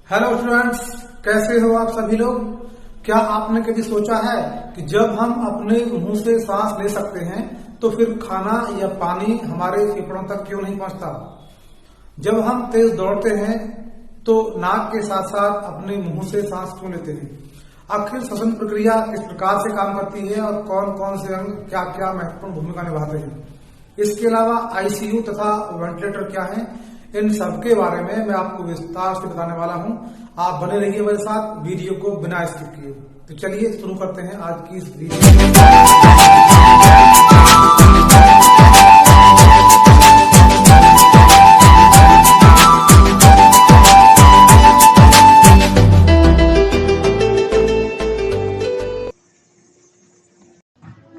Hello students, कैसे हो आप सभी लोग। क्या आपने कभी सोचा है कि जब हम अपने मुंह से सांस ले सकते हैं तो फिर खाना या पानी हमारे फेफड़ों तक क्यों नहीं पहुंचता। जब हम तेज दौड़ते हैं तो नाक के साथ साथ अपने मुंह से सांस क्यों लेते हैं। आखिर श्वसन प्रक्रिया किस प्रकार से काम करती है और कौन कौन से अंग क्या क्या महत्वपूर्ण भूमिका निभाते हैं। इसके अलावा आईसीयू तथा वेंटिलेटर क्या है, इन सब के बारे में मैं आपको विस्तार से बताने वाला हूं। आप बने रहिए मेरे साथ वीडियो को बिना स्किप किए। तो चलिए शुरू करते हैं आज की इस वीडियो।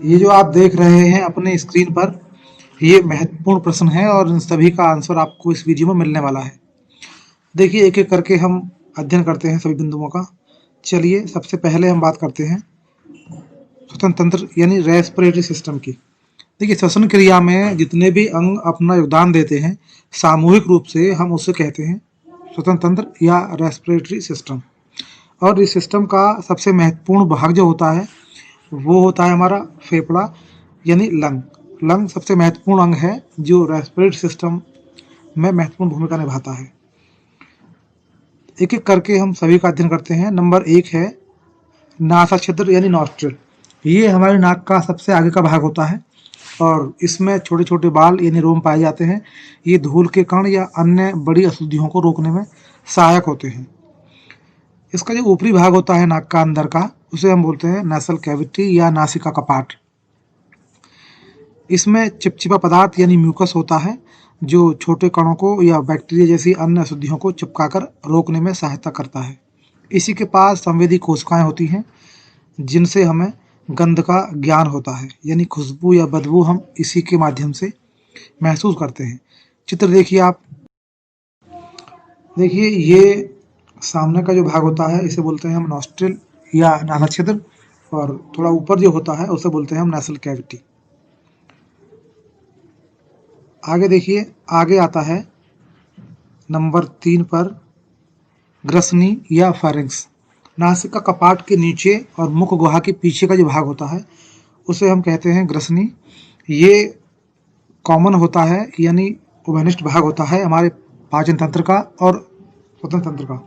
ये जो आप देख रहे हैं अपने स्क्रीन पर, ये महत्वपूर्ण प्रश्न है और इन सभी का आंसर आपको इस वीडियो में मिलने वाला है। देखिए, एक एक करके हम अध्ययन करते हैं सभी बिंदुओं का। चलिए, सबसे पहले हम बात करते हैं श्वसन तंत्र यानी रेस्पिरेटरी सिस्टम की। देखिए, श्वसन क्रिया में जितने भी अंग अपना योगदान देते हैं, सामूहिक रूप से हम उसे कहते हैं श्वसन तंत्र या रेस्पिरेटरी सिस्टम। और इस सिस्टम का सबसे महत्वपूर्ण भाग जो होता है वो होता है हमारा फेफड़ा यानी लंग। लंग सबसे महत्वपूर्ण अंग है जो रेस्पिरेटरी सिस्टम में महत्वपूर्ण भूमिका निभाता है। एक एक करके हम सभी का अध्ययन करते हैं। नंबर 1 है नासा छिद्र यानी नॉस्ट्रिल। ये हमारे नाक का सबसे आगे का भाग होता है और इसमें छोटे छोटे बाल यानी रोम पाए जाते हैं। ये धूल के कण या अन्य बड़ी अशुद्धियों को रोकने में सहायक होते हैं। इसका जो ऊपरी भाग होता है नाक का अंदर का, उसे हम बोलते हैं नेसल कैविटी या नासिका कपाट। इसमें चिपचिपा पदार्थ यानी म्यूकस होता है जो छोटे कणों को या बैक्टीरिया जैसी अन्य अशुद्धियों को चिपकाकर रोकने में सहायता करता है। इसी के पास संवेदी कोशिकाएं होती हैं जिनसे हमें गंध का ज्ञान होता है, यानी खुशबू या बदबू हम इसी के माध्यम से महसूस करते हैं। चित्र देखिए आप। देखिए, ये सामने का जो भाग होता है इसे बोलते हैं हम नॉस्ट्रिल या नासा छिद्र, और थोड़ा ऊपर जो होता है उसे बोलते हैं हम नेसल कैविटी। आगे देखिए, आगे आता है नंबर 3 पर ग्रसनी या फेरिंक्स। नासिका कपाट के नीचे और मुख गुहा के पीछे का जो भाग होता है उसे हम कहते हैं ग्रसनी। ये कॉमन होता है यानी उभयनिष्ठ भाग होता है हमारे पाचन तंत्र का और श्वसन तंत्र का।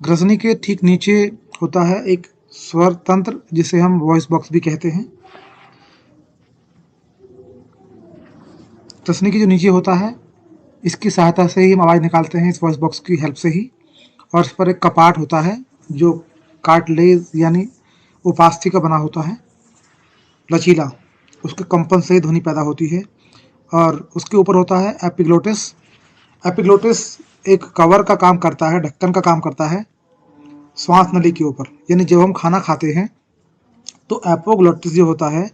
ग्रसनी के ठीक नीचे होता है एक स्वर तंत्र जिसे हम वॉइस बॉक्स भी कहते हैं। ग्रसनी के जो नीचे होता है इसकी सहायता से ही हम आवाज़ निकालते हैं, इस वॉइस बॉक्स की हेल्प से ही। और इस पर एक कपाट होता है जो कार्टिलेज यानी उपास्थि का बना होता है, लचीला। उसके कंपन से ध्वनि पैदा होती है। और उसके ऊपर होता है एपिग्लोटिस। एपिग्लोटिस एक कवर का काम करता है, ढक्कन का काम करता है श्वास नली के ऊपर। यानी जब हम खाना खाते हैं तो एपोग्लोटिस जो होता है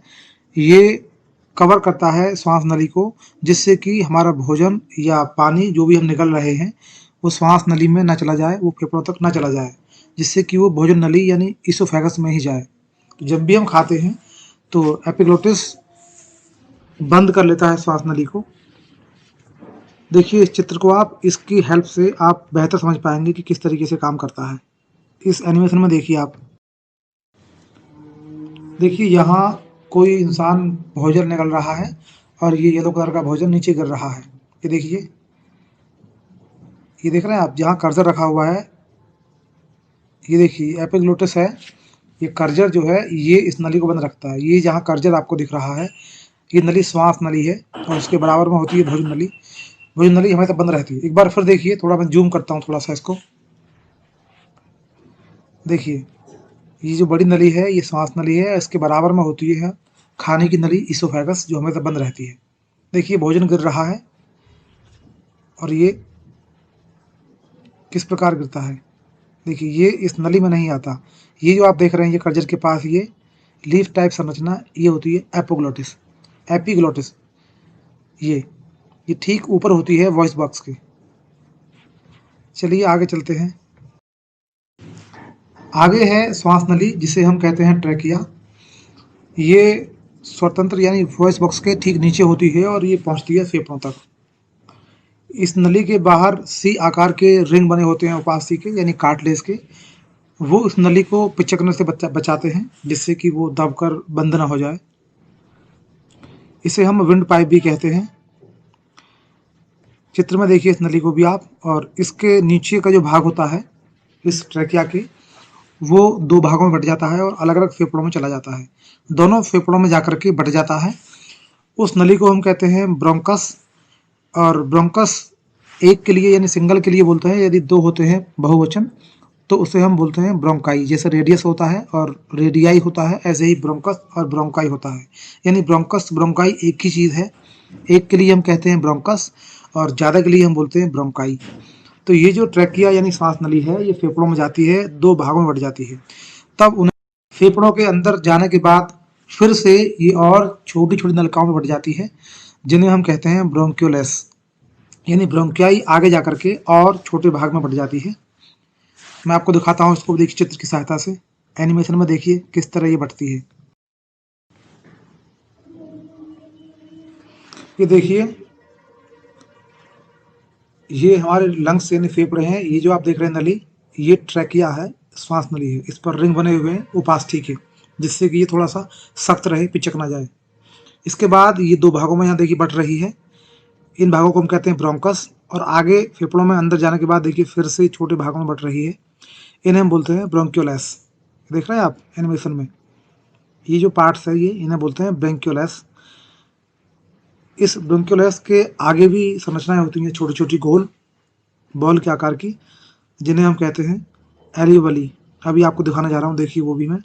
ये कवर करता है श्वास नली को, जिससे कि हमारा भोजन या पानी जो भी हम निकल रहे हैं वो श्वास नली में ना चला जाए, वो फेफड़ों तक ना चला जाए, जिससे कि वो भोजन नली यानी इसोफेगस में ही जाए। तो जब भी हम खाते हैं तो एपिग्लोटिस बंद कर लेता है श्वास नली को। देखिए इस चित्र को आप, इसकी हेल्प से आप बेहतर समझ पाएंगे कि किस तरीके से काम करता है। इस एनिमेशन में देखिए आप। देखिए, यहाँ कोई इंसान भोजन निकल रहा है और ये येलो कलर का भोजन नीचे गिर रहा है। ये देखिए, ये देख रहे हैं आप जहाँ कर्जर रखा हुआ है, ये देखिए एपिग्लोटिस है। ये कर्जर जो है ये इस नली को बंद रखता है। ये जहाँ कर्जर आपको दिख रहा है ये नली श्वास नली है और उसके बराबर में होती है भोजन नली। भोजन नली हमेशा बंद रहती है। एक बार फिर देखिए, थोड़ा मैं जूम करता हूँ थोड़ा सा इसको। देखिए, ये जो बड़ी नली है ये श्वास नली है, इसके बराबर में होती है खाने की नली इसोफेगस जो हमेशा बंद रहती है। देखिए भोजन गिर रहा है और ये किस प्रकार गिरता है। देखिए, ये इस नली में नहीं आता। ये जो आप देख रहे हैं ये कर्जर के पास ये लीफ टाइप संरचना ये होती है एपोग्लोटिस, एपिग्लोटिस। ये ठीक ऊपर होती है वॉइस बॉक्स के। चलिए आगे चलते हैं। आगे है श्वास नली जिसे हम कहते हैं ट्रैकिया। ये स्वतंत्र यानी वॉइस बॉक्स के ठीक नीचे होती है और ये पहुंचती है फेफड़ों तक। इस नली के बाहर सी आकार के रिंग बने होते हैं उपास्थि के यानी कार्टिलेज के। वो उस नली को पिचकने से बचाते हैं जिससे कि वो दबकर बंद ना हो जाए। इसे हम विंड पाइप भी कहते हैं। चित्र में देखिए इस नली को भी आप, और इसके नीचे का जो भाग होता है इस ट्रैकिया के, वो दो भागों में बट जाता है और अलग अलग फेफड़ों में चला जाता है। दोनों फेफड़ों में जाकर के बट जाता है। उस नली को हम कहते हैं ब्रोंकस। और ब्रोंकस एक के लिए यानी सिंगल के लिए बोलते हैं, यदि दो होते हैं बहुवचन तो उसे हम बोलते हैं ब्रोंकाई। जैसे रेडियस होता है और रेडियाई होता है, ऐसे ही ब्रोंकस और ब्रोंकाई होता है। यानी ब्रोंकस ब्रोंकाई एक ही चीज़ है। एक के लिए हम कहते हैं ब्रोंकस और ज़्यादा के लिए हम बोलते हैं ब्रोंकाई। तो ये जो ट्रैकिया यानी सांस नली है, ये फेफड़ों में जाती है, दो भागों में बट जाती है। तब उन्हें फेफड़ों के अंदर जाने के बाद फिर से ये और छोटी छोटी नलिकाओं में बट जाती है, जिन्हें हम कहते हैं ब्रोंक्यूलेस। यानी ब्रोंकियाई आगे जाकर के और छोटे भाग में बट जाती है। मैं आपको दिखाता हूँ इसको, देखिए चित्र की सहायता से। एनिमेशन में देखिए किस तरह ये बटती है। ये देखिए, ये हमारे लंग्स यानी फेफड़े हैं। ये जो आप देख रहे हैं नली, ये ट्रैकिया है, श्वास नली है। इस पर रिंग बने हुए हैं उपास्थि के, जिससे कि ये थोड़ा सा सख्त रहे, पिचक ना जाए। इसके बाद ये दो भागों में यहाँ देखिए बट रही है। इन भागों को हम कहते हैं ब्रोंकस। और आगे फेफड़ों में अंदर जाने के बाद देखिए फिर से छोटे भागों में बट रही है। इन्हें हम बोलते हैं ब्रोंक्यूलेस। देख रहे हैं आप एनिमेशन में, ये जो पार्ट्स है ये इन्हें बोलते हैं ब्रोंक्यूलेस। इस ब्रोंक्यूलेस के आगे भी संरचनाएं होती हैं छोटी छोटी गोल बॉल के आकार की, जिन्हें हम कहते हैं एलियोबली। अभी आपको दिखाने जा रहा हूँ, देखिए वो भी मैं।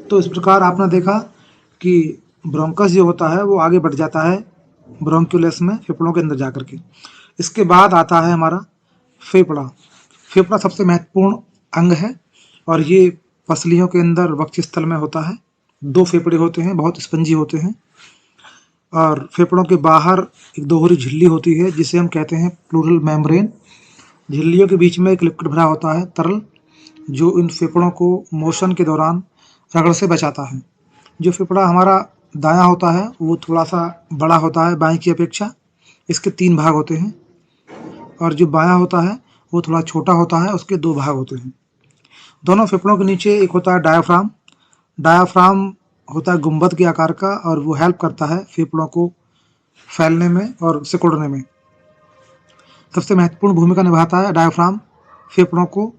तो इस प्रकार आपने देखा कि ब्रोंकस जो होता है वो आगे बढ़ जाता है ब्रोंक्यूलेस में, फेफड़ों के अंदर जाकर के। इसके बाद आता है हमारा फेफड़ा। फेफड़ा सबसे महत्वपूर्ण अंग है और ये पसलियों के अंदर वक्षस्थल में होता है। दो फेफड़े होते हैं, बहुत स्पंजी होते हैं। और फेफड़ों के बाहर एक दोहरी झिल्ली होती है जिसे हम कहते हैं प्लूरल मेम्ब्रेन। झिल्लियों के बीच में एक लिक्विड भरा होता है, तरल, जो इन फेफड़ों को मोशन के दौरान रगड़ से बचाता है। जो फेफड़ा हमारा दायां होता है वो थोड़ा सा बड़ा होता है बाएं की अपेक्षा। इसके तीन भाग होते हैं। और जो बायां होता है वो थोड़ा छोटा होता है, उसके दो भाग होते हैं। दोनों फेफड़ों के नीचे एक होता है डायाफ्राम। डायाफ्राम होता है गुंबद के आकार का और वो हेल्प करता है फेफड़ों को फैलने में और सिकुड़ने में। सबसे महत्वपूर्ण भूमिका निभाता है डायाफ्राम फेफड़ों को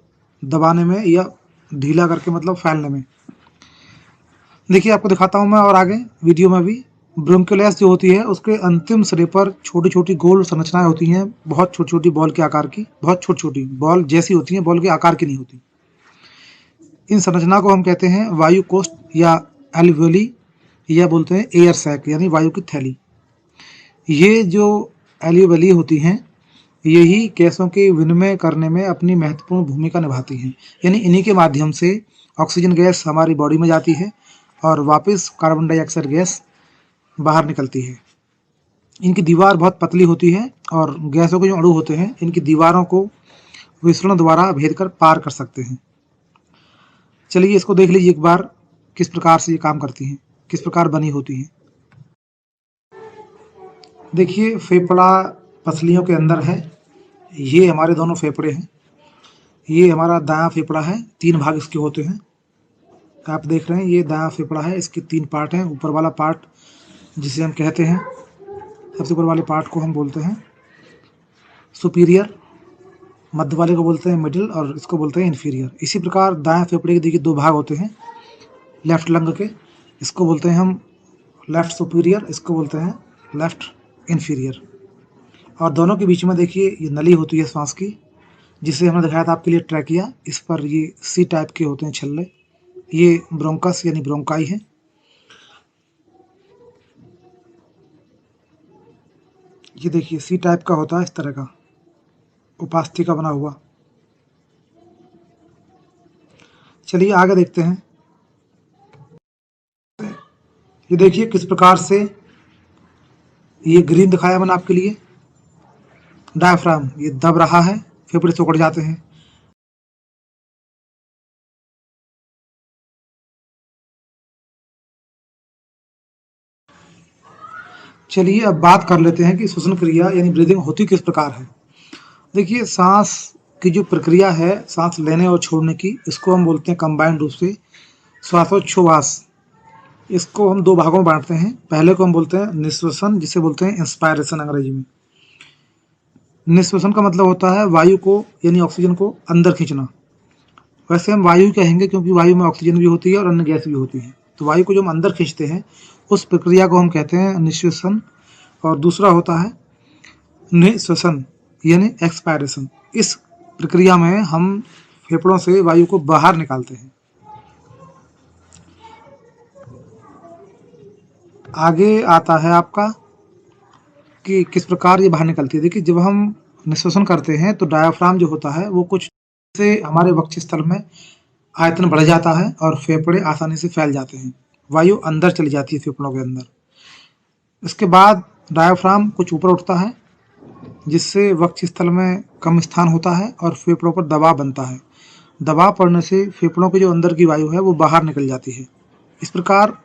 दबाने में या ढीला करके मतलब फैलने में। देखिए आपको दिखाता हूँ मैं और आगे वीडियो में भी। ब्रोंक्यूलेस जो होती है उसके अंतिम सिरे पर छोटी छोटी गोल संरचनाएं होती हैं, बहुत छोटी छोटी बॉल के आकार की, बहुत छोटी छोटी बॉल जैसी होती हैं, बॉल के आकार की नहीं होती। इन संरचना को हम कहते हैं वायु कोष्ठ या एल्वियोली, या बोलते हैं एयर सैक यानी वायु की थैली। ये जो एल्वियोली होती हैं यही गैसों के विनिमय करने में अपनी महत्वपूर्ण भूमिका निभाती हैं। यानी इन्हीं के माध्यम से ऑक्सीजन गैस हमारी बॉडी में जाती है और वापस कार्बन डाइऑक्साइड गैस बाहर निकलती है। इनकी दीवार बहुत पतली होती है और गैसों के जो अणु होते हैं इनकी दीवारों को विसरण द्वारा भेद कर पार कर सकते हैं। चलिए इसको देख लीजिए एक बार, किस प्रकार से ये काम करती हैं, किस प्रकार बनी होती हैं। देखिए फेफड़ा पसलियों के अंदर है। ये हमारे दोनों फेफड़े हैं। ये हमारा दायां फेफड़ा है, तीन भाग इसके होते हैं। आप देख रहे हैं ये दायां फेफड़ा है, इसके तीन पार्ट हैं। ऊपर वाला पार्ट जिसे हम कहते हैं, सबसे ऊपर वाले पार्ट को हम बोलते हैं सुपीरियर, मध्य वाले को बोलते हैं मिडिल और इसको बोलते हैं इन्फीरियर। इसी प्रकार दाएं फेफड़े के देखिए दो भाग होते हैं लेफ्ट लंग के, इसको बोलते हैं हम लेफ्ट सुपीरियर, इसको बोलते हैं लेफ्ट इन्फीरियर। और दोनों के बीच में देखिए ये नली होती है सांस की, जिसे हमने दिखाया था आपके लिए ट्रैकिया। इस पर ये सी टाइप के होते हैं छल्ले, ये ब्रोंकस यानी ब्रोंकाई है। ये देखिए सी टाइप का होता है, इस तरह का उपास्थि का बना हुआ। चलिए आगे देखते हैं। ये देखिए किस प्रकार से ये ग्रीन दिखाया मैंने आपके लिए, डायफ्राम ये दब रहा है, फेफड़े सिकुड़ जाते हैं। चलिए अब बात कर लेते हैं कि श्वसन क्रिया यानी ब्रीदिंग होती किस प्रकार है। देखिए सांस की जो प्रक्रिया है सांस लेने और छोड़ने की, इसको हम बोलते हैं कंबाइंड रूप से श्वासोच्छ्वास। इसको हम दो भागों में बांटते हैं। पहले को हम बोलते हैं निश्वसन, जिसे बोलते हैं इंस्पायरेशन अंग्रेजी में। निश्वसन का मतलब होता है वायु को यानी ऑक्सीजन को अंदर खींचना। वैसे हम वायु कहेंगे क्योंकि वायु में ऑक्सीजन भी होती है और अन्य गैस भी होती है। तो वायु को जो हम अंदर खींचते हैं उस प्रक्रिया को हम कहते हैं निश्वसन। और दूसरा होता है निःश्वसन यानी एक्सपायरेशन। इस प्रक्रिया में हम फेफड़ों से वायु को बाहर निकालते हैं। आगे आता है आपका कि किस प्रकार ये बाहर निकलती है। देखिए जब हम निःश्वसन करते हैं तो डायाफ्राम जो होता है वो कुछ से हमारे वक्षस्थल में आयतन बढ़ जाता है और फेफड़े आसानी से फैल जाते हैं। वायु अंदर चली जाती है फेफड़ों के अंदर। इसके बाद डायाफ्राम कुछ ऊपर उठता है जिससे वक्षस्थल में कम स्थान होता है और फेफड़ों पर दबाव बनता है। दबाव पड़ने से फेफड़ों की जो अंदर की वायु है वो बाहर निकल जाती है। इस प्रकार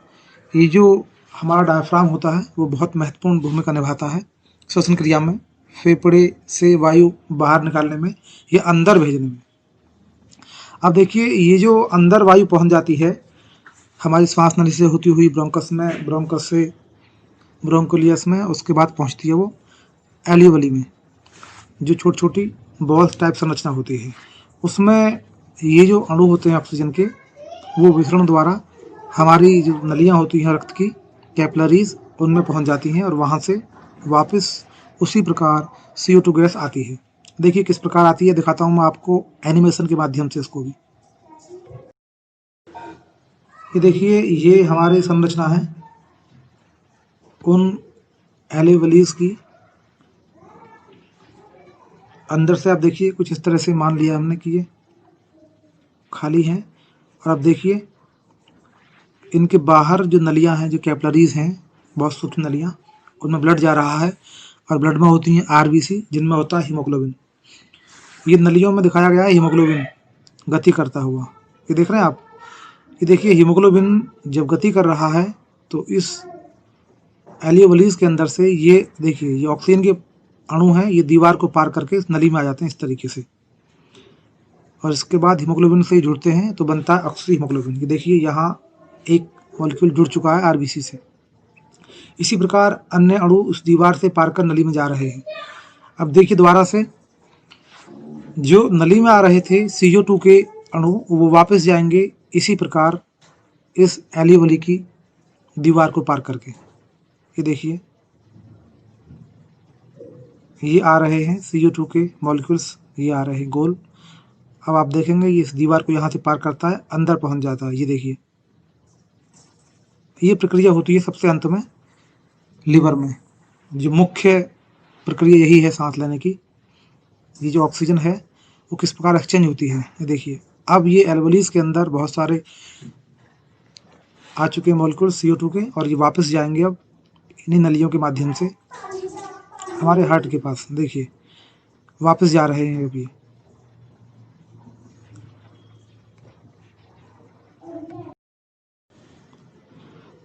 ये जो हमारा डायफ्राम होता है वो बहुत महत्वपूर्ण भूमिका निभाता है श्वसन क्रिया में, फेफड़े से वायु बाहर निकालने में या अंदर भेजने में। अब देखिए ये जो अंदर वायु पहुंच जाती है हमारी श्वास नली से होती हुई ब्रोंकस में, ब्रोंकस से ब्रोंकोलियस में, उसके बाद पहुंचती है वो एलियोवली में, जो छोटी छोटी बॉल्स टाइप संरचना होती है। उसमें ये जो अणु होते हैं ऑक्सीजन के वो विसरण द्वारा हमारी जो नलियाँ होती हैं रक्त की कैपिलरीज उनमें पहुंच जाती हैं और वहाँ से वापस उसी प्रकार CO2 गैस आती है। देखिए किस प्रकार आती है, दिखाता हूँ मैं आपको एनिमेशन के माध्यम से इसको भी। ये देखिए ये हमारी संरचना है उन एलियोवलीज की। अंदर से आप देखिए कुछ इस तरह से मान लिया हमने कि ये खाली हैं। और अब देखिए इनके बाहर जो नलियां हैं, जो कैपिलरीज हैं, बहुत सूक्ष्म नलियां, उनमें ब्लड जा रहा है और ब्लड में होती हैं RBC जिनमें होता है हीमोग्लोबिन। ये नलियों में दिखाया गया है हीमोग्लोबिन गति करता हुआ। ये देख रहे हैं आप, ये देखिए हीमोग्लोबिन जब गति कर रहा है तो इस एलियोवलीज के अंदर से ये देखिए ये ऑक्सीजन के अणु हैं, ये दीवार को पार करके इस नली में आ जाते हैं इस तरीके से और इसके बाद हीमोग्लोबिन से जुड़ते हैं तो बनता है ऑक्सी हीमोग्लोबिन। ये देखिए यहाँ एक मॉलिक्यूल जुड़ चुका है RBC से। इसी प्रकार अन्य अणु उस दीवार से पार कर नली में जा रहे हैं। अब देखिए दोबारा से जो नली में आ रहे थे CO2 के अणु वो वापस जाएंगे इसी प्रकार इस एलियोवली की दीवार को पार करके। ये देखिए ये आ रहे हैं CO2 के मॉलिक्यूल्स, ये आ रहे हैं गोल। अब आप देखेंगे ये इस दीवार को यहाँ से पार करता है, अंदर पहुँच जाता है। ये देखिए ये प्रक्रिया होती है सबसे अंत में लिवर में। जो मुख्य प्रक्रिया यही है सांस लेने की। ये जो ऑक्सीजन है वो किस प्रकार एक्सचेंज होती है, ये देखिए। अब ये एल्वेओलीज के अंदर बहुत सारे आ चुके मॉलिक्यूल CO2 के और ये वापस जाएंगे अब इन्हीं नलियों के माध्यम से हमारे हार्ट के पास। देखिए वापस जा रहे हैं अभी।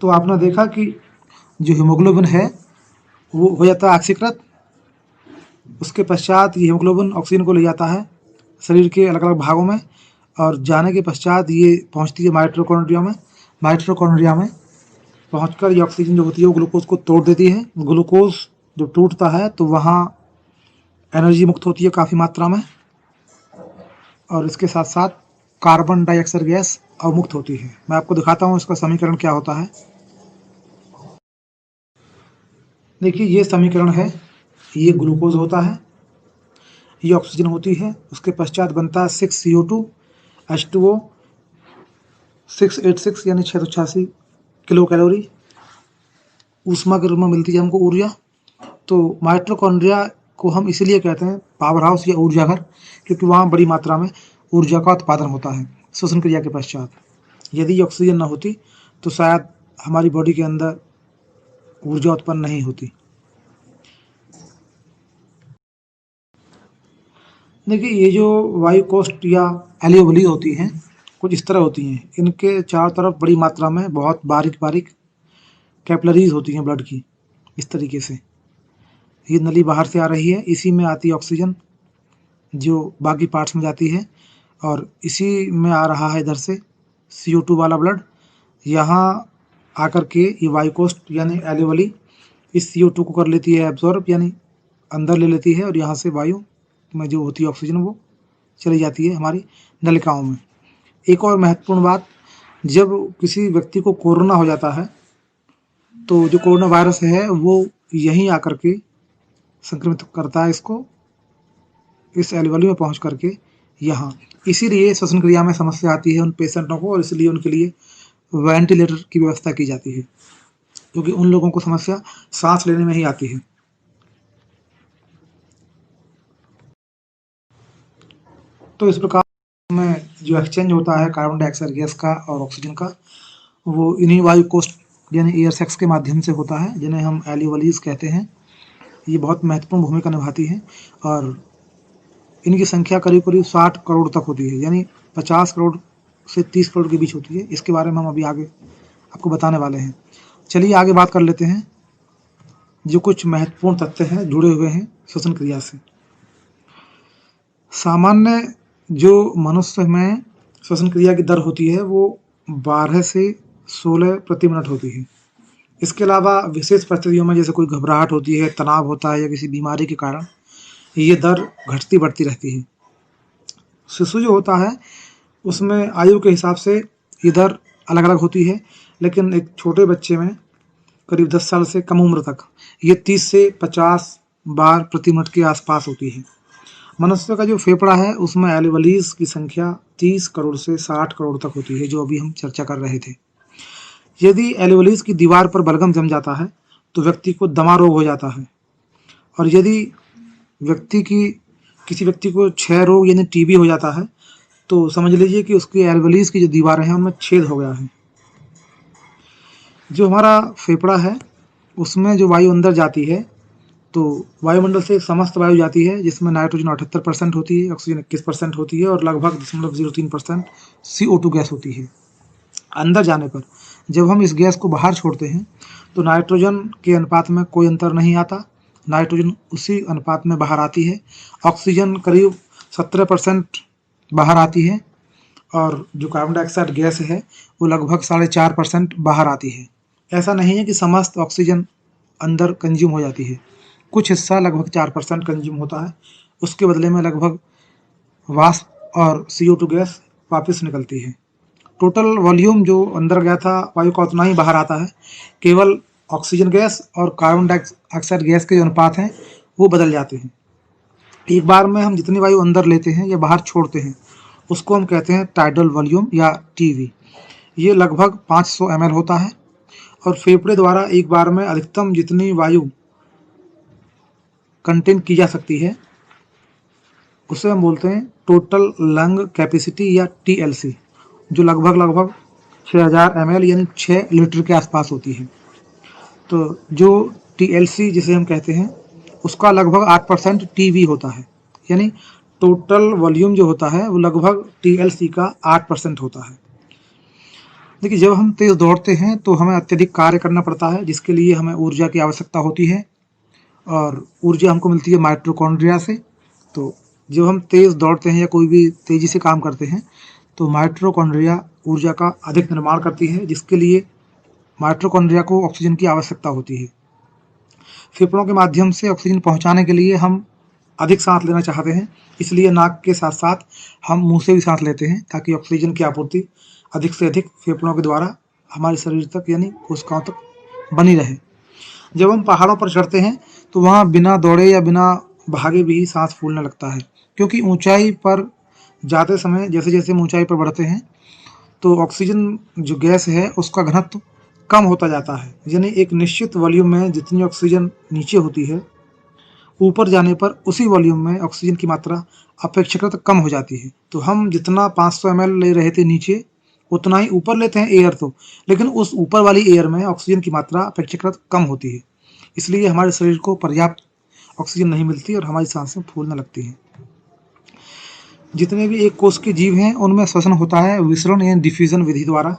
तो आपने देखा कि जो हीमोग्लोबिन है वो हो जाता है ऑक्सीकृत। उसके पश्चात ये हीमोग्लोबिन ऑक्सीजन को ले जाता है शरीर के अलग अलग भागों में और जाने के पश्चात ये पहुंचती है माइटोकॉन्ड्रिया में। माइटोकॉन्ड्रिया में पहुंचकर ये ऑक्सीजन जो होती है वो ग्लूकोज को तोड़ देती है। ग्लूकोज जब टूटता है तो वहाँ एनर्जी मुक्त होती है काफ़ी मात्रा में और इसके साथ साथ कार्बन डाइऑक्साइड गैस अवमुक्त होती है। मैं आपको दिखाता हूँ इसका समीकरण क्या होता है। देखिए ये समीकरण है, ये ग्लूकोज होता है, ये ऑक्सीजन होती है, उसके पश्चात बनता है 6CO2 H2O 686 यानी 686 किलो कैलोरी ऊष्मा के रूप में मिलती है हमको ऊर्जा। तो माइटोकॉन्ड्रिया को हम इसीलिए कहते हैं पावर हाउस या ऊर्जा घर, क्योंकि वहाँ बड़ी मात्रा में ऊर्जा का उत्पादन होता है श्वसन क्रिया के पश्चात। यदि ऑक्सीजन न होती तो शायद हमारी बॉडी के अंदर ऊर्जा उत्पन्न नहीं होती। देखिए ये जो वायु कोष्ठ या एलियोवली होती हैं कुछ इस तरह होती हैं। इनके चारों तरफ बड़ी मात्रा में बहुत बारीक बारीक कैपिलरीज होती हैं ब्लड की। इस तरीके से ये नली बाहर से आ रही है, इसी में आती है ऑक्सीजन जो बाकी पार्ट्स में जाती है, और इसी में आ रहा है इधर से CO2 वाला ब्लड, यहाँ आकर के ये वायुकोष्ठ यानी एल्वेओली इस CO2 को कर लेती है एब्जॉर्ब, यानी अंदर ले लेती है, और यहाँ से वायु में जो होती है ऑक्सीजन वो चली जाती है हमारी नलिकाओं में। एक और महत्वपूर्ण बात, जब किसी व्यक्ति को कोरोना हो जाता है तो जो कोरोना वायरस है वो यहीं आकर के संक्रमित करता है इसको, इस एल्वेओली में पहुंच करके यहाँ, इसीलिए श्वसन क्रिया में समस्या आती है उन पेशेंटों को, और इसलिए उनके लिए वेंटिलेटर की व्यवस्था की जाती है, क्योंकि उन लोगों को समस्या सांस लेने में ही आती है। तो इस प्रकार में जो एक्सचेंज होता है कार्बन डाइऑक्साइड गैस का और ऑक्सीजन का, वो इन्हीं वायुकोष्ठ यानी एयर सैक्स के माध्यम से होता है, जिन्हें हम एल्वेओलीज कहते हैं। ये बहुत महत्वपूर्ण भूमिका निभाती है, और इनकी संख्या करीब करीब 60 करोड़ तक होती है, यानी 50 करोड़ से 30 करोड़ के बीच होती है। इसके बारे में हम अभी आगे आपको बताने वाले हैं। चलिए आगे बात कर लेते हैं जो कुछ महत्वपूर्ण तथ्य हैं जुड़े हुए हैं श्वसन क्रिया से। सामान्य जो मनुष्य में श्वसन क्रिया की दर होती है वो 12 से 16 प्रति मिनट होती है। इसके अलावा विशेष परिस्थितियों में जैसे कोई घबराहट होती है, तनाव होता है, या किसी बीमारी के कारण ये दर घटती बढ़ती रहती है। शिशु जो होता है उसमें आयु के हिसाब से ये दर अलग अलग होती है, लेकिन एक छोटे बच्चे में करीब 10 साल से कम उम्र तक ये 30 से 50 बार प्रति मिनट के आसपास होती है। मनुष्य का जो फेफड़ा है उसमें एल्वेओलीज की संख्या 30 करोड़ से 60 करोड़ तक होती है, जो अभी हम चर्चा कर रहे थे। यदि एल्वेओलीज की दीवार पर बलगम जम जाता है तो व्यक्ति को दमा रोग हो जाता है, और यदि किसी व्यक्ति को क्षय रोग यानी TB हो जाता है तो समझ लीजिए कि उसकी एल्वेओलीज की जो दीवारें हैं उनमें छेद हो गया है। जो हमारा फेफड़ा है उसमें जो वायु अंदर जाती है तो वायुमंडल से समस्त वायु जाती है, जिसमें नाइट्रोजन 78% होती है, ऑक्सीजन 21% होती है, और लगभग 0.03% CO2 गैस होती है। अंदर जाने पर जब हम इस गैस को बाहर छोड़ते हैं तो नाइट्रोजन के अनुपात में कोई अंतर नहीं आता, नाइट्रोजन उसी अनुपात में बाहर आती है। ऑक्सीजन करीब 17% बाहर आती है, और जो कार्बन डाइऑक्साइड गैस है वो लगभग 4.5% बाहर आती है। ऐसा नहीं है कि समस्त ऑक्सीजन अंदर कंज्यूम हो जाती है, कुछ हिस्सा लगभग 4% कंज्यूम होता है, उसके बदले में लगभग वाष्प और CO2 गैस वापस निकलती है। टोटल वॉल्यूम जो अंदर गया था वायु का उतना ही बाहर आता है, केवल ऑक्सीजन गैस और कार्बन डाइऑक्साइड गैस के जो अनुपात हैं वो बदल जाते हैं। एक बार में हम जितनी वायु अंदर लेते हैं या बाहर छोड़ते हैं उसको हम कहते हैं टाइडल वॉल्यूम या TV। ये लगभग 500 ml होता है, और फेफड़े द्वारा एक बार में अधिकतम जितनी वायु कंटेन की जा सकती है उसे हम बोलते हैं टोटल लंग कैपेसिटी या TLC, जो लगभग 6000 ml यानी 6 लीटर के आसपास होती है। तो जो TLC जिसे हम कहते हैं उसका लगभग 8% TV होता है, यानी टोटल वॉल्यूम जो होता है वो लगभग TLC का 8% होता है। देखिए, जब हम तेज़ दौड़ते हैं तो हमें अत्यधिक कार्य करना पड़ता है, जिसके लिए हमें ऊर्जा की आवश्यकता होती है, और ऊर्जा हमको मिलती है माइटोकॉन्ड्रिया से। तो जब हम तेज़ दौड़ते हैं या कोई भी तेज़ी से काम करते हैं तो माइटोकॉन्ड्रिया ऊर्जा का अधिक निर्माण करती है, जिसके लिए माइटोकॉन्ड्रिया को ऑक्सीजन की आवश्यकता होती है। फेफड़ों के माध्यम से ऑक्सीजन पहुंचाने के लिए हम अधिक सांस लेना चाहते हैं, इसलिए नाक के साथ साथ हम मुंह से भी सांस लेते हैं, ताकि ऑक्सीजन की आपूर्ति अधिक से अधिक फेफड़ों के द्वारा हमारे शरीर तक यानी कोशिकाओं तक बनी रहे। जब हम पहाड़ों पर चढ़ते हैं तो वहाँ बिना दौड़े या बिना भागे भी सांस फूलने लगता है, क्योंकि ऊंचाई पर जाते समय जैसे जैसे हम ऊंचाई पर बढ़ते हैं तो ऑक्सीजन जो गैस है उसका घनत्व कम होता जाता है, यानी एक निश्चित वॉल्यूम में जितनी ऑक्सीजन नीचे होती है ऊपर जाने पर उसी वॉल्यूम में ऑक्सीजन की मात्रा अपेक्षाकृत कम हो जाती है। तो हम जितना 500 ml ले रहे थे नीचे उतना ही ऊपर लेते हैं एयर, तो लेकिन उस ऊपर वाली एयर में ऑक्सीजन की मात्रा अपेक्षाकृत कम होती है, इसलिए हमारे शरीर को पर्याप्त ऑक्सीजन नहीं मिलती और हमारी सांसें फूलने लगती हैं। जितने भी एक कोष के जीव हैं उनमें श्वसन होता है विसरण यानी डिफ्यूजन विधि द्वारा।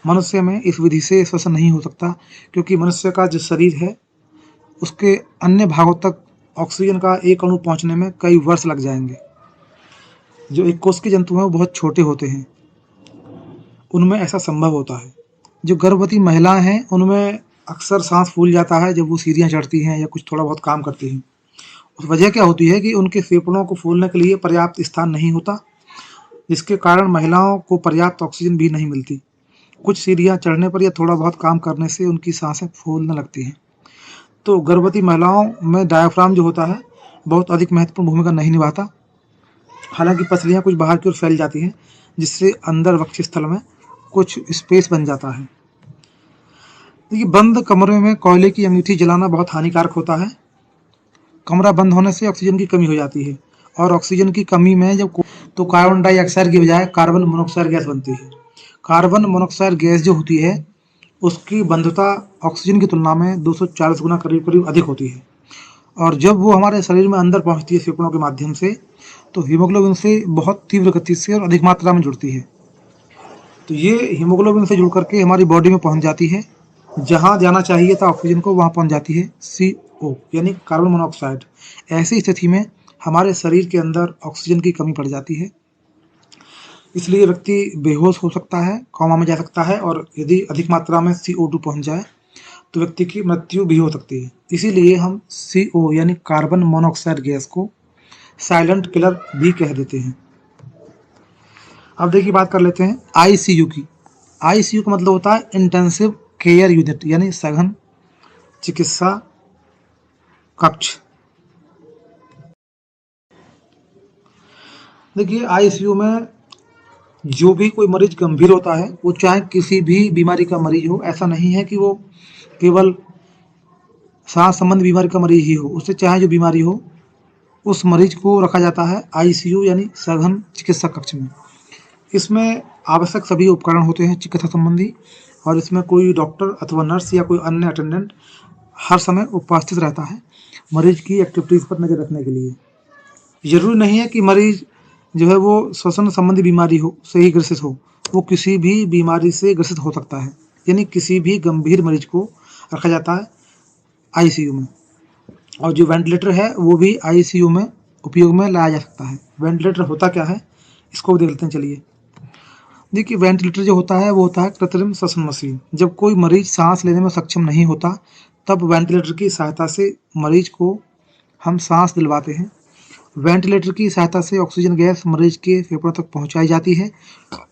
मनुष्य में इस विधि से श्वसन नहीं हो सकता, क्योंकि मनुष्य का जो शरीर है उसके अन्य भागों तक ऑक्सीजन का एक अणु पहुंचने में कई वर्ष लग जाएंगे। जो एक कोश के जंतु हैं वो बहुत छोटे होते हैं, उनमें ऐसा संभव होता है। जो गर्भवती महिलाएं हैं उनमें अक्सर सांस फूल जाता है जब वो सीढ़ियाँ चढ़ती हैं या कुछ थोड़ा बहुत काम करती हैं। उस वजह क्या होती है कि उनके फेफड़ों को फूलने के लिए पर्याप्त स्थान नहीं होता, जिसके कारण महिलाओं को पर्याप्त ऑक्सीजन भी नहीं मिलती। कुछ सीढ़ियाँ चढ़ने पर या थोड़ा बहुत काम करने से उनकी सांसें फूलने लगती हैं। तो गर्भवती महिलाओं में डायाफ्राम जो होता है बहुत अधिक महत्वपूर्ण भूमिका नहीं निभाता। हालांकि पसलियाँ कुछ बाहर की ओर फैल जाती हैं, जिससे अंदर वक्षस्थल में कुछ स्पेस बन जाता है। देखिए, बंद कमरे में कोयले की अंगीठी जलाना बहुत हानिकारक होता है। कमरा बंद होने से ऑक्सीजन की कमी हो जाती है, और ऑक्सीजन की कमी में जब तो कार्बन डाइऑक्साइड की बजाय कार्बन मोनोऑक्साइड गैस बनती है। कार्बन मोनोऑक्साइड गैस जो होती है उसकी बंधुता ऑक्सीजन की तुलना में 240 गुना करीब करीब अधिक होती है, और जब वो हमारे शरीर में अंदर पहुंचती है फेफड़ों के माध्यम से, तो हीमोग्लोबिन से बहुत तीव्र गति से और अधिक मात्रा में जुड़ती है। तो ये हीमोग्लोबिन से जुड़ करके हमारी बॉडी में पहुंच जाती है। जहाँ जाना चाहिए था ऑक्सीजन को, वहाँ पहुंच जाती है CO यानी कार्बन मोनोऑक्साइड। ऐसी स्थिति में हमारे शरीर के अंदर ऑक्सीजन की कमी पड़ जाती है, इसलिए व्यक्ति बेहोश हो सकता है, कोमा में जा सकता है, और यदि अधिक मात्रा में CO2 पहुंच जाए तो व्यक्ति की मृत्यु भी हो सकती है। इसीलिए हम CO यानी कार्बन मोनोऑक्साइड गैस को साइलेंट किलर भी कह देते हैं। अब देखिए, बात कर लेते हैं ICU की। ICU का मतलब होता है इंटेंसिव केयर यूनिट, यानी सघन चिकित्सा कक्ष। देखिए, ICU में जो भी कोई मरीज गंभीर होता है, वो चाहे किसी भी बीमारी का मरीज हो, ऐसा नहीं है कि वो केवल सांस संबंधी बीमारी का मरीज ही हो, उससे चाहे जो बीमारी हो, उस मरीज को रखा जाता है ICU यानी सघन चिकित्सा कक्ष में। इसमें आवश्यक सभी उपकरण होते हैं चिकित्सा संबंधी, और इसमें कोई डॉक्टर अथवा नर्स या कोई अन्य अटेंडेंट हर समय उपस्थित रहता है मरीज की एक्टिविटीज़ पर नज़र रखने के लिए। जरूरी नहीं है कि मरीज जो है वो श्वसन संबंधी बीमारी हो से ही ग्रसित हो, वो किसी भी बीमारी से ग्रसित हो सकता है। यानी किसी भी गंभीर मरीज को रखा जाता है ICU में। और जो वेंटिलेटर है वो भी ICU में उपयोग में लाया जा सकता है। वेंटिलेटर होता क्या है, इसको देख लेते हैं। चलिए, देखिए, वेंटिलेटर जो होता है वो होता है कृत्रिम श्वसन मशीन। जब कोई मरीज सांस लेने में सक्षम नहीं होता, तब वेंटिलेटर की सहायता से मरीज को हम सांस दिलवाते हैं। वेंटिलेटर की सहायता से ऑक्सीजन गैस मरीज के फेफड़ों तक पहुंचाई जाती है,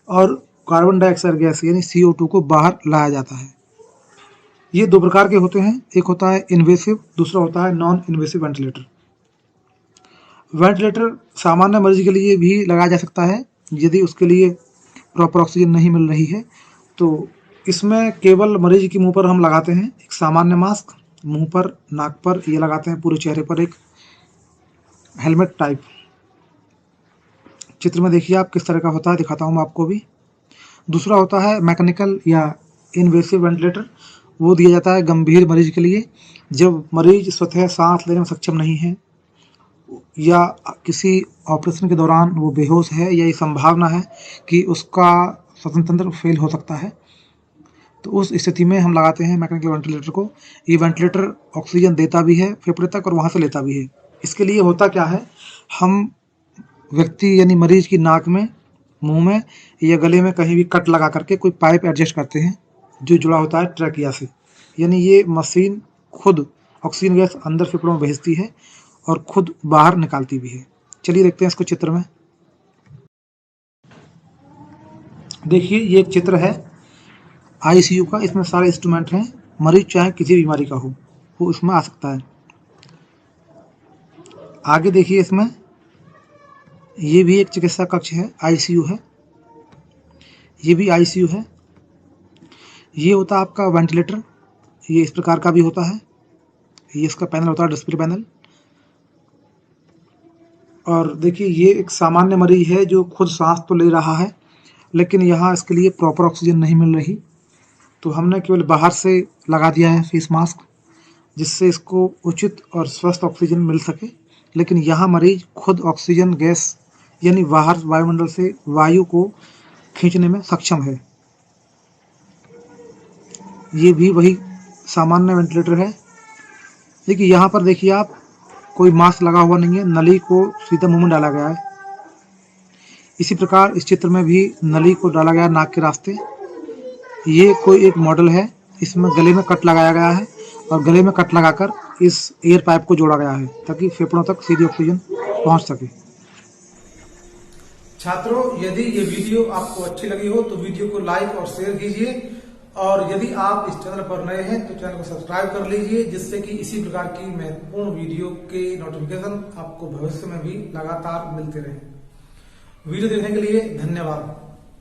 और कार्बन डाइऑक्साइड गैस यानी CO2 को बाहर लाया जाता है। ये दो प्रकार के होते हैं, एक होता है इन्वेसिव, दूसरा होता है नॉन इन्वेसिव वेंटिलेटर। वेंटिलेटर सामान्य मरीज के लिए भी लगाया जा सकता है यदि उसके लिए प्रॉपर ऑक्सीजन नहीं मिल रही है। तो इसमें केवल मरीज के मुंह पर हम लगाते हैं एक सामान्य मास्क, मुंह पर, नाक पर, ये लगाते हैं पूरे चेहरे पर एक हेलमेट टाइप। चित्र में देखिए आप किस तरह का होता है, दिखाता हूँ मैं आपको भी। दूसरा होता है मैकेनिकल या इन्वेसिव वेंटिलेटर। वो दिया जाता है गंभीर मरीज के लिए, जब मरीज स्वतः सांस लेने में सक्षम नहीं है, या किसी ऑपरेशन के दौरान वो बेहोश है, या ये संभावना है कि उसका श्वसन तंत्र फेल हो सकता है। तो उस स्थिति में हम लगाते हैं मैकेनिकल वेंटिलेटर को। ये वेंटिलेटर ऑक्सीजन देता भी है फेफड़े तक और वहाँ से लेता भी है। इसके लिए होता क्या है, हम व्यक्ति यानी मरीज की नाक में, मुंह में या गले में कहीं भी कट लगा करके कोई पाइप एडजस्ट करते हैं जो जुड़ा होता है ट्रैकिया से। यानी ये मशीन खुद ऑक्सीजन गैस अंदर फेफड़ों में भेजती है और खुद बाहर निकालती भी है। चलिए देखते हैं इसको चित्र में। देखिए, ये एक चित्र है ICU का। इसमें सारे इंस्ट्रूमेंट हैं, मरीज चाहे किसी बीमारी का हो वो इसमें आ सकता है। आगे देखिए, इसमें ये भी एक चिकित्सा कक्ष है, ICU है, ये भी ICU है। ये होता है आपका वेंटिलेटर, ये इस प्रकार का भी होता है, ये इसका पैनल होता है, डिस्प्ले पैनल। और देखिए, ये एक सामान्य मरीज है जो खुद सांस तो ले रहा है, लेकिन यहाँ इसके लिए प्रॉपर ऑक्सीजन नहीं मिल रही, तो हमने केवल बाहर से लगा दिया है फेस मास्क, जिससे इसको उचित और स्वस्थ ऑक्सीजन मिल सके। लेकिन यहाँ मरीज खुद ऑक्सीजन गैस यानी बाहर वायुमंडल से वायु को खींचने में सक्षम है। ये भी वही सामान्य वेंटिलेटर है। देखिए यहाँ पर देखिए आप, कोई मास्क लगा हुआ नहीं है, नली को सीधा मुंह में डाला गया है। इसी प्रकार इस चित्र में भी नली को डाला गया है नाक के रास्ते। ये कोई एक मॉडल है, इसमें गले में कट लगाया गया है और गले में कट लगाकर इस एयर पाइप को जोड़ा गया है ताकि फेफड़ों तक सीधी ऑक्सीजन पहुंच सके। छात्रों, यदि ये वीडियो आपको अच्छी लगी हो तो वीडियो को लाइक और शेयर कीजिए, और यदि आप इस चैनल पर नए हैं तो चैनल को सब्सक्राइब कर लीजिए, जिससे कि इसी प्रकार की महत्वपूर्ण वीडियो के नोटिफिकेशन आपको भविष्य में भी लगातार मिलते रहे। वीडियो देखने के लिए धन्यवाद।